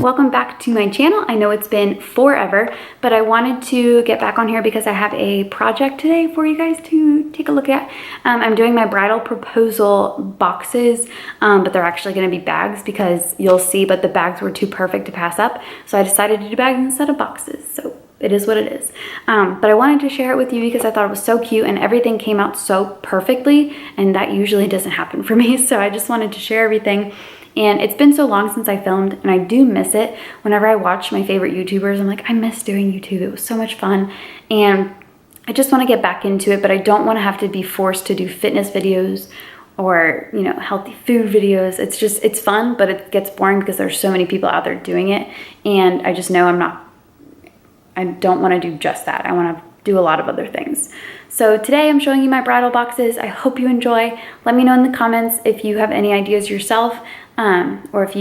welcome back to my channel. I know it's been forever, but I wanted to get back on here because I have a project today for you guys to take a look at. I'm doing my bridal proposal boxes, but they're actually going to be bags because you'll see, but the bags were too perfect to pass up, so I decided to do bags instead of boxes. So it is what it is. But I wanted to share it with you because I thought it was so cute and everything came out so perfectly, and that usually doesn't happen for me. So I just wanted to share everything. And it's been so long since I filmed, and I do miss it. Whenever I watch my favorite YouTubers, I'm like, I miss doing YouTube. It was so much fun. And I just want to get back into it, but I don't want to have to be forced to do fitness videos or, you know, healthy food videos. It's just, it's fun, but it gets boring because there's so many people out there doing it. And I just know I don't want to do just that. I want to do a lot of other things. So today I'm showing you my bridal boxes. I hope you enjoy. Let me know in the comments if you have any ideas yourself, or if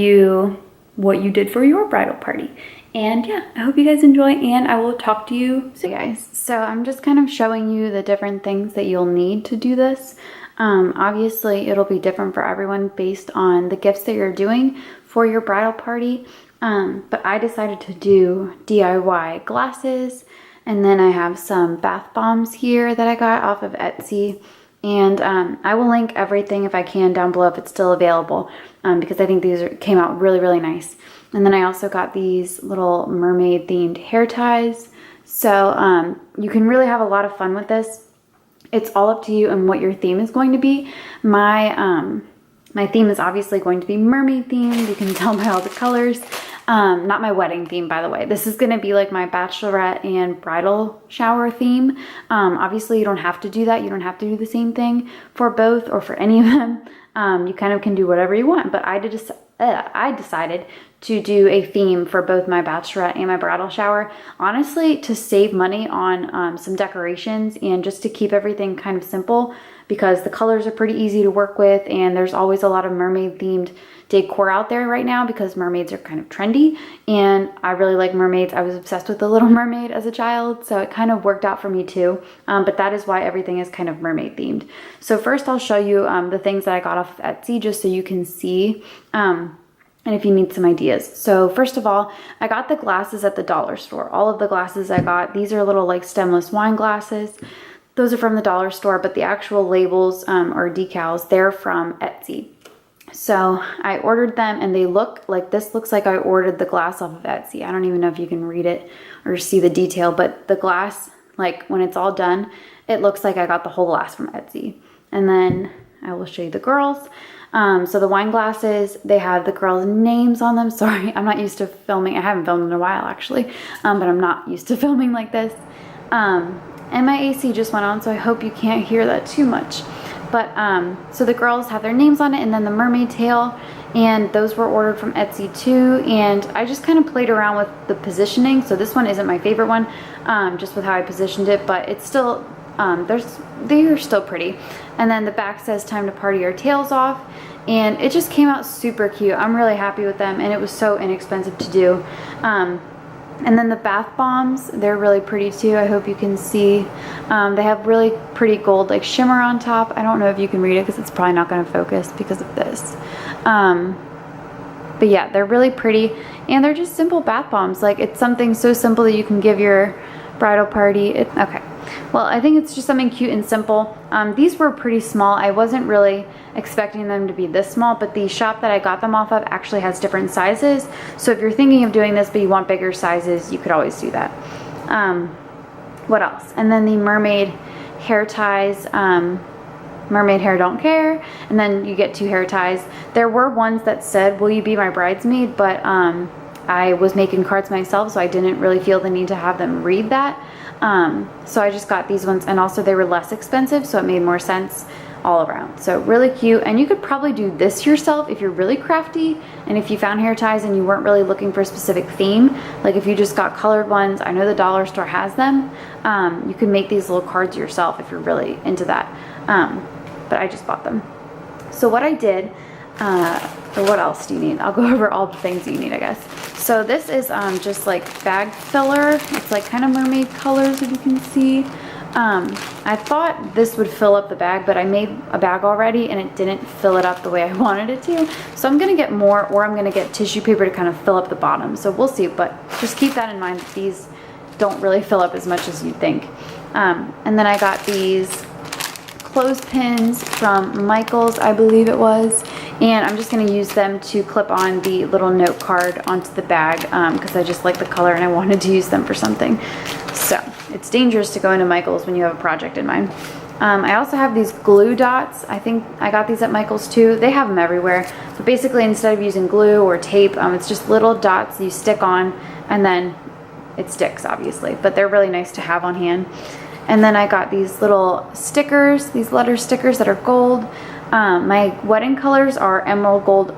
what you did for your bridal party. And yeah, I hope you guys enjoy, and I will talk to you soon. Guys, so I'm just kind of showing you the different things that you'll need to do this. Obviously it'll be different for everyone based on the gifts that you're doing for your bridal party. But I decided to do DIY glasses, and then I have some bath bombs here that I got off of Etsy. And I will link everything if I can down below if it's still available, because I think these came out really, really nice. And then I also got these little mermaid themed hair ties. So you can really have a lot of fun with this. It's all up to you and what your theme is going to be. My theme is obviously going to be mermaid themed. You can tell by all the colors. Not my wedding theme, by the way. This is going to be like my bachelorette and bridal shower theme. Obviously, you don't have to do that. You don't have to do the same thing for both or for any of them. You kind of can do whatever you want. But I decided to do a theme for both my bachelorette and my bridal shower. Honestly, to save money on some decorations and just to keep everything kind of simple, because the colors are pretty easy to work with, and there's always a lot of mermaid themed decor out there right now because mermaids are kind of trendy, and I really like mermaids. I was obsessed with The Little Mermaid as a child, so it kind of worked out for me too. But that is why everything is kind of mermaid themed. So first I'll show you the things that I got off of Etsy just so you can see, and if you need some ideas. So first of all, I got the glasses at the dollar store. All of the glasses I got, these are little like stemless wine glasses. Those are from the dollar store, but the actual labels or decals, they're from Etsy. So I ordered them, and they look like, this looks like I ordered the glass off of Etsy. I don't even know if you can read it or see the detail, but the glass, like when it's all done, it looks like I got the whole glass from Etsy. And then I will show you the girls. So the wine glasses, they have the girls' names on them. Sorry, I'm not used to filming. I haven't filmed in a while actually, but I'm not used to filming like this. And my AC just went on, so I hope you can't hear that too much. But so the girls have their names on it, and then the mermaid tail, and those were ordered from Etsy too. And I just kind of played around with the positioning. So this one isn't my favorite one, just with how I positioned it, but it's still, they are still pretty. And then the back says "Time to party our tails off," and it just came out super cute. I'm really happy with them, and it was so inexpensive to do. And then the bath bombs, they're really pretty too. I hope you can see. They have really pretty gold like shimmer on top. I don't know if you can read it because it's probably not going to focus because of this. But yeah, they're really pretty, and they're just simple bath bombs. Like, it's something so simple that you can give your bridal party. Okay. Well, I think it's just something cute and simple. These were pretty small. I wasn't really expecting them to be this small, but the shop that I got them off of actually has different sizes. So if you're thinking of doing this but you want bigger sizes, you could always do that. What else? And then the mermaid hair ties. Mermaid hair don't care. And then you get 2 hair ties. There were ones that said, "Will you be my bridesmaid?" But I was making cards myself, so I didn't really feel the need to have them read that. So I just got these ones, and also they were less expensive, so it made more sense all around. So really cute, and you could probably do this yourself if you're really crafty, and if you found hair ties and you weren't really looking for a specific theme, like if you just got colored ones, I know the dollar store has them, you can make these little cards yourself if you're really into that, but I just bought them. So what I did, or what else do you need? I'll go over all the things you need, I guess. So this is just like bag filler. It's like kind of mermaid colors, if you can see. I thought this would fill up the bag, but I made a bag already and it didn't fill it up the way I wanted it to. So I'm gonna get more, or I'm gonna get tissue paper to kind of fill up the bottom. So we'll see, but just keep that in mind that these don't really fill up as much as you'd think. And then I got these clothespins from Michael's, I believe it was, and I'm just going to use them to clip on the little note card onto the bag because I just like the color and I wanted to use them for something. So it's dangerous to go into Michael's when you have a project in mind. I also have these glue dots. I think I got these at Michael's too. They have them everywhere, but basically instead of using glue or tape, it's just little dots you stick on and then it sticks, obviously, but they're really nice to have on hand. And then I got these little stickers, these letter stickers that are gold. My wedding colors are emerald gold,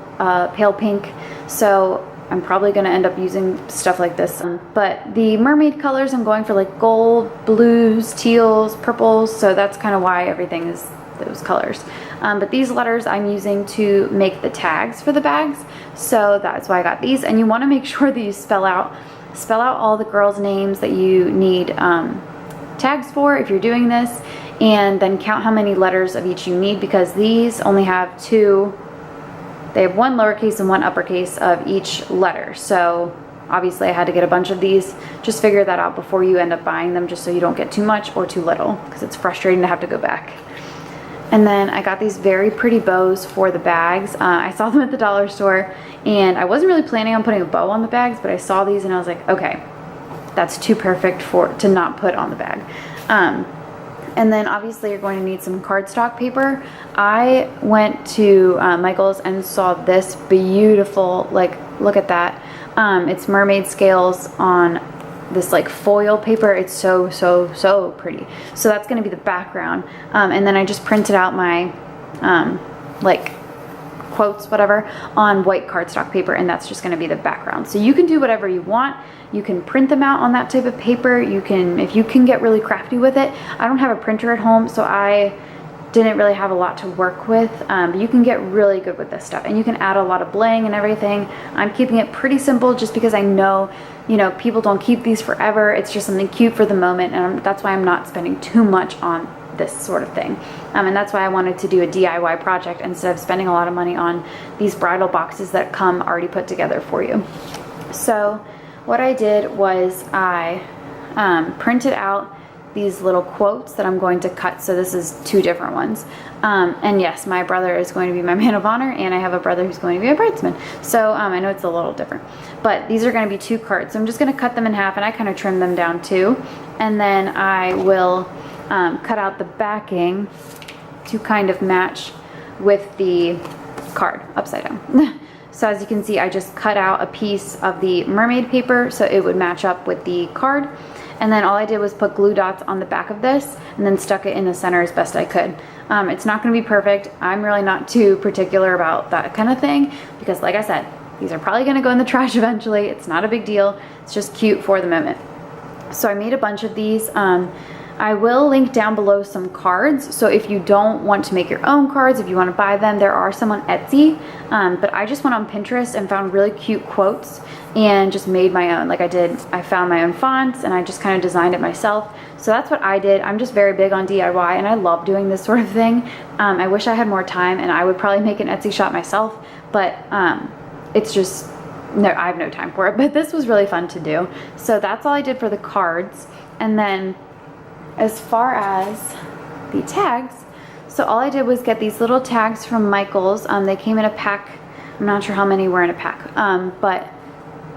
pale pink, so I'm probably going to end up using stuff like this. But the mermaid colors, I'm going for like gold, blues, teals, purples, so that's kind of why everything is those colors. But these letters I'm using to make the tags for the bags, so that's why I got these. And you want to make sure that you spell out all the girls' names that you need tags for if you're doing this, and then count how many letters of each you need, because these only have two. They have one lowercase and one uppercase of each letter, so obviously I had to get a bunch of these. Just figure that out before you end up buying them, just so you don't get too much or too little, because it's frustrating to have to go back. And then I got these very pretty bows for the bags. I saw them at the dollar store and I wasn't really planning on putting a bow on the bags, but I saw these and I was like, okay, that's too perfect to not put on the bag. And then obviously you're going to need some cardstock paper. I went to Michael's and saw this beautiful, like, look at that. It's mermaid scales on this like foil paper. It's so pretty. So that's going to be the background. And then I just printed out my like quotes, whatever, on white cardstock paper, and that's just going to be the background. So you can do whatever you want. You can print them out on that type of paper. You can, if you can get really crafty with it. I don't have a printer at home, so I didn't really have a lot to work with, but you can get really good with this stuff, and you can add a lot of bling and everything. I'm keeping it pretty simple just because I know, you know, people don't keep these forever. It's just something cute for the moment, and that's why I'm not spending too much on this sort of thing. And that's why I wanted to do a DIY project instead of spending a lot of money on these bridal boxes that come already put together for you. So what I did was I printed out these little quotes that I'm going to cut. So this is two different ones. And yes, my brother is going to be my man of honor, and I have a brother who's going to be a bridesmaid. So I know it's a little different, but these are going to be two cards. So I'm just going to cut them in half, and I kind of trim them down too. And then I will cut out the backing to kind of match with the card upside down. So as you can see, I just cut out a piece of the mermaid paper so it would match up with the card. And then all I did was put glue dots on the back of this and then stuck it in the center as best I could. It's not going to be perfect. I'm really not too particular about that kind of thing because, like I said, these are probably going to go in the trash eventually. It's not a big deal. It's just cute for the moment. So I made a bunch of these. I will link down below some cards, so if you don't want to make your own cards, if you want to buy them, there are some on Etsy, but I just went on Pinterest and found really cute quotes and just made my own. Like I found my own fonts and I just kind of designed it myself. So that's what I did. I'm just very big on DIY and I love doing this sort of thing. I wish I had more time and I would probably make an Etsy shop myself, but it's just, no, I have no time for it, but this was really fun to do. So that's all I did for the cards. And then as far as the tags, so all I did was get these little tags from Michael's. They came in a pack. I'm not sure how many were in a pack, but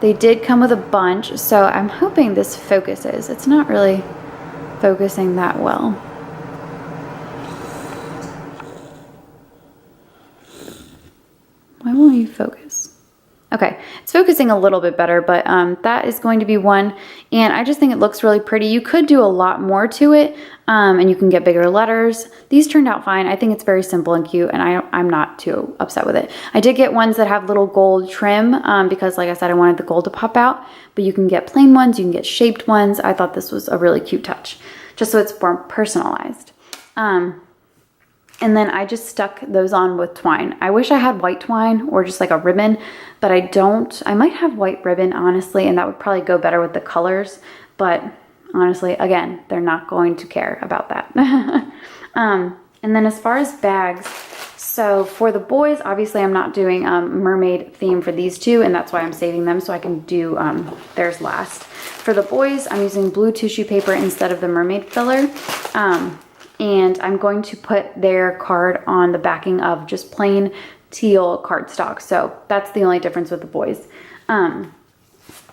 they did come with a bunch, so I'm hoping this focuses. It's not really focusing that well. Why won't you focus? Okay, it's focusing a little bit better, but that is going to be one, and I just think it looks really pretty. You could do a lot more to it, and you can get bigger letters. These turned out fine. I think it's very simple and cute, and I'm not too upset with it. I did get ones that have little gold trim, because like I said, I wanted the gold to pop out, but you can get plain ones, you can get shaped ones. I thought this was a really cute touch, just so it's more personalized. And then I just stuck those on with twine. I wish I had white twine or just like a ribbon, but I don't. I might have white ribbon, honestly, and that would probably go better with the colors, but honestly, again, they're not going to care about that. And then as far as bags, so for the boys, obviously I'm not doing mermaid theme for these two, and that's why I'm saving them so I can do theirs last. For the boys, I'm using blue tissue paper instead of the mermaid filler. And I'm going to put their card on the backing of just plain teal cardstock. So that's the only difference with the boys.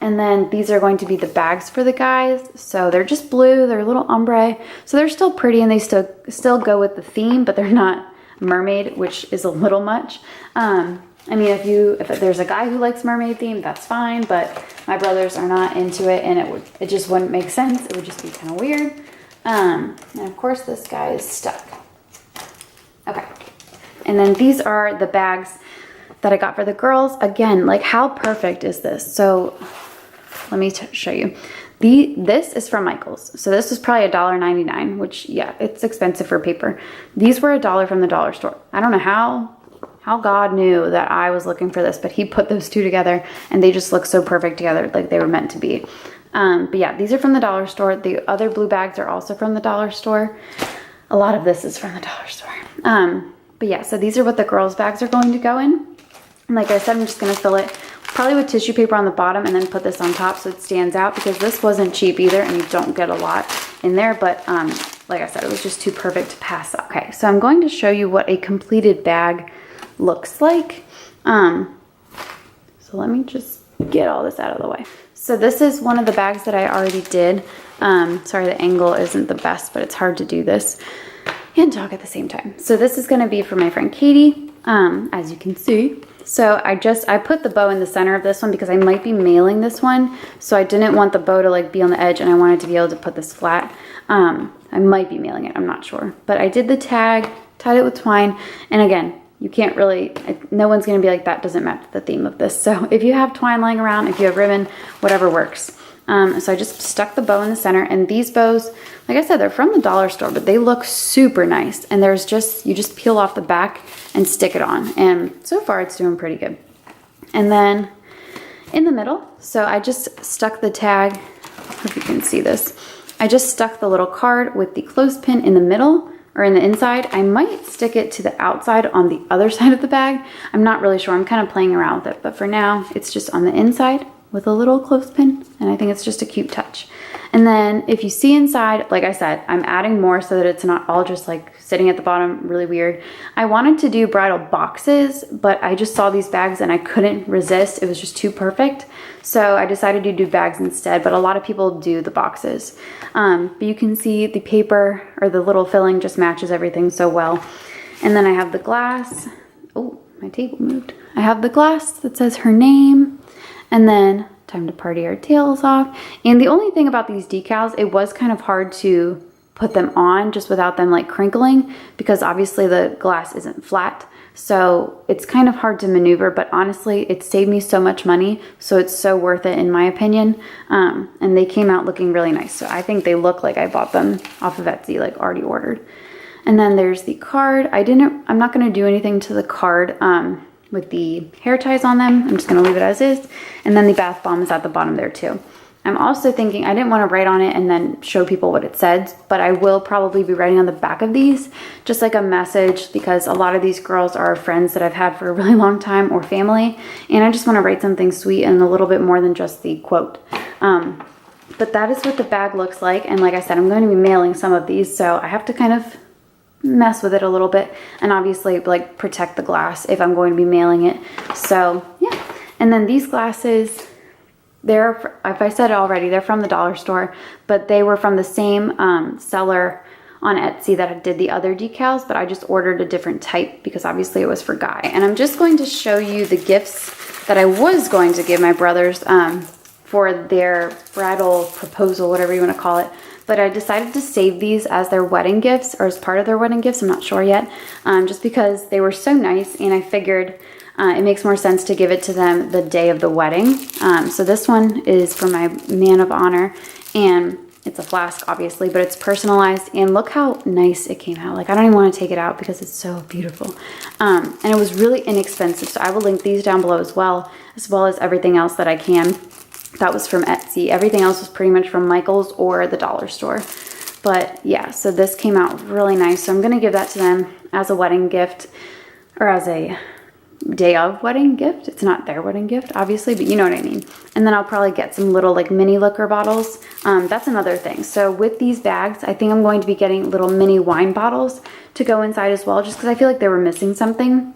And then these are going to be the bags for the guys. So they're just blue, they're a little ombre. So they're still pretty and they still go with the theme, but they're not mermaid, which is a little much. I mean, if there's a guy who likes mermaid theme, that's fine, but my brothers are not into it and it just wouldn't make sense. It would just be kind of weird. And of course this guy is stuck. Okay. And then these are the bags that I got for the girls. Again, like how perfect is this? So let me show you. This is from Michael's. So this was probably $1.99, which yeah, it's expensive for paper. These were $1 from the dollar store. I don't know how God knew that I was looking for this, but he put those two together and they just look so perfect together, like they were meant to be. But yeah, these are from the dollar store. The other blue bags are also from the dollar store. A lot of this is from the dollar store. But yeah, so these are what the girls' bags are going to go in. And like I said, I'm just going to fill it probably with tissue paper on the bottom and then put this on top so it stands out, because this wasn't cheap either and you don't get a lot in there. But like I said, it was just too perfect to pass up. Okay, so I'm going to show you what a completed bag looks like. So let me just get all this out of the way. So this is one of the bags that I already did. Sorry, the angle isn't the best, but it's hard to do this and talk at the same time. So this is going to be for my friend Katie, as you can see. So I put the bow in the center of this one because I might be mailing this one. So I didn't want the bow to like be on the edge and I wanted to be able to put this flat. I might be mailing it, I'm not sure. But I did the tag, tied it with twine, and again, you can't really, no one's gonna be like, that doesn't match the theme of this. So if you have twine lying around, if you have ribbon, whatever works. So I just stuck the bow in the center, and these bows, like I said, they're from the dollar store, but they look super nice. And you just peel off the back and stick it on. And so far it's doing pretty good. And then in the middle, so I just stuck the tag, I hope you can see this. I just stuck the little card with the clothespin in the middle, or in the inside. I might stick it to the outside on the other side of the bag. I'm not really sure, I'm kind of playing around with it, but for now it's just on the inside with a little clothespin, and I think it's just a cute touch. And then if you see inside, like I said, I'm adding more so that it's not all just like sitting at the bottom, really weird. I wanted to do bridal boxes, but I just saw these bags and I couldn't resist. It was just too perfect. So I decided to do bags instead, but a lot of people do the boxes. But you can see the paper or the little filling just matches everything so well. And then I have the glass. Oh, my table moved. I have the glass that says her name. And then time to party our tails off. And the only thing about these decals, it was kind of hard to put them on just without them like crinkling, because obviously the glass isn't flat. So it's kind of hard to maneuver, but honestly, it saved me so much money. So it's so worth it in my opinion. And they came out looking really nice. So I think they look like I bought them off of Etsy, like already ordered. And then there's the card. I'm not gonna do anything to the card with the hair ties on them. I'm just gonna leave it as is. And then the bath bomb is at the bottom there too. I'm also thinking, I didn't want to write on it and then show people what it said, but I will probably be writing on the back of these, just like a message, because a lot of these girls are friends that I've had for a really long time, or family, and I just want to write something sweet and a little bit more than just the quote. But that is what the bag looks like, and like I said, I'm going to be mailing some of these, so I have to kind of mess with it a little bit, and obviously like protect the glass if I'm going to be mailing it. So yeah, and then these glasses, they're, if I said it already, they're from the dollar store, but they were from the same seller on Etsy that did the other decals, but I just ordered a different type because obviously it was for Guy. And I'm just going to show you the gifts that I was going to give my brothers for their bridal proposal, whatever you want to call it. But I decided to save these as their wedding gifts, or as part of their wedding gifts, I'm not sure yet, just because they were so nice, and I figured it makes more sense to give it to them the day of the wedding. So this one is for my man of honor, and it's a flask obviously, but it's personalized, and look how nice it came out. Like, I don't even want to take it out because it's so beautiful. And it was really inexpensive, so I will link these down below as well as everything else that I can. That was from Etsy. Everything else was pretty much from Michael's or the dollar store. But yeah, so this came out really nice. So I'm gonna give that to them as a wedding gift, or as a day of wedding gift. It's not their wedding gift, obviously, but you know what I mean. And then I'll probably get some little like mini liquor bottles. That's another thing. So with these bags, I think I'm going to be getting little mini wine bottles to go inside as well, just because I feel like they were missing something.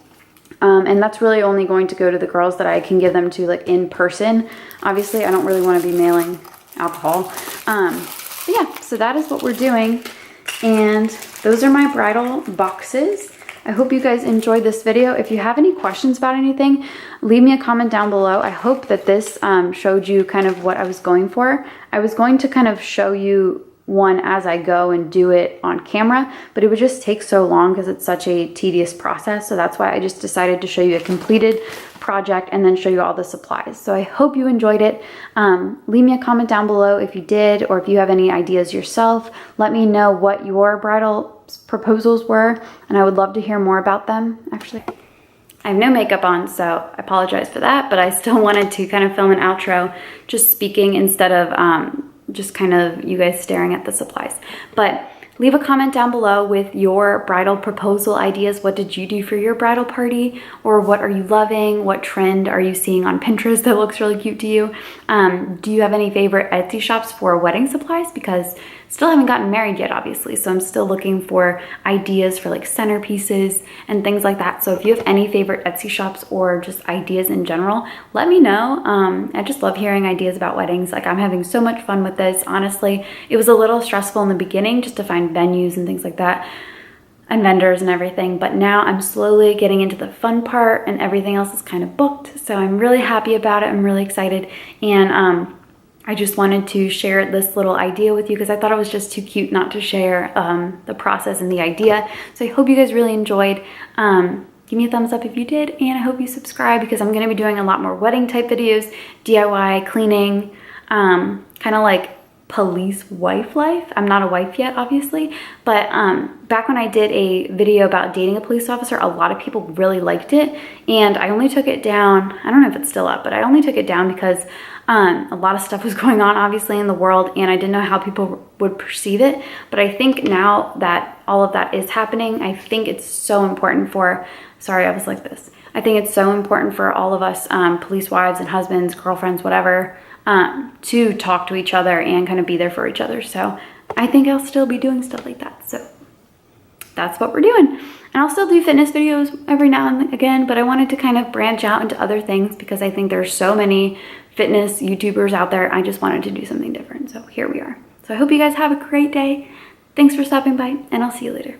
And that's really only going to go to the girls that I can give them to like in person. Obviously, I don't really want to be mailing alcohol. But yeah, so that is what we're doing. And those are my bridal boxes. I hope you guys enjoyed this video. If you have any questions about anything, leave me a comment down below. I hope that this showed you kind of what I was going for. I was going to kind of show you one as I go and do it on camera, but it would just take so long because it's such a tedious process. So that's why I just decided to show you a completed project and then show you all the supplies. So I hope you enjoyed it. Leave me a comment down below if you did, or if you have any ideas yourself. Let me know what your bridal proposals were, and I would love to hear more about them. Actually, I have no makeup on, so I apologize for that, but I still wanted to kind of film an outro just speaking instead of just kind of you guys staring at the supplies. But leave a comment down below with your bridal proposal ideas. What did you do for your bridal party? Or what are you loving? What trend are you seeing on Pinterest that looks really cute to you? Do you have any favorite Etsy shops for wedding supplies? Because still haven't gotten married yet, obviously, so I'm still looking for ideas for like centerpieces and things like that. So if you have any favorite Etsy shops or just ideas in general, let me know. I just love hearing ideas about weddings. Like, I'm having so much fun with this, honestly. It was a little stressful in the beginning just to find venues and things like that, and vendors and everything, but now I'm slowly getting into the fun part and everything else is kind of booked. So I'm really happy about it. I'm really excited, and I just wanted to share this little idea with you because I thought it was just too cute not to share the process and the idea. So I hope you guys really enjoyed. Give me a thumbs up if you did, and I hope you subscribe because I'm going to be doing a lot more wedding type videos, DIY, cleaning, kind of like police wife life. I'm not a wife yet, obviously, but back when I did a video about dating a police officer, a lot of people really liked it, and I only took it down. I don't know if it's still up, but I only took it down because a lot of stuff was going on obviously in the world, and I didn't know how people would perceive it. But I think now that all of that is happening, I think it's so important for, sorry, I was like this. I think it's so important for all of us, police wives and husbands, girlfriends, whatever, to talk to each other and kind of be there for each other. So I think I'll still be doing stuff like that. So that's what we're doing. And I'll still do fitness videos every now and again, but I wanted to kind of branch out into other things because I think there's so many fitness YouTubers out there. I just wanted to do something different. So here we are. So I hope you guys have a great day. Thanks for stopping by, and I'll see you later.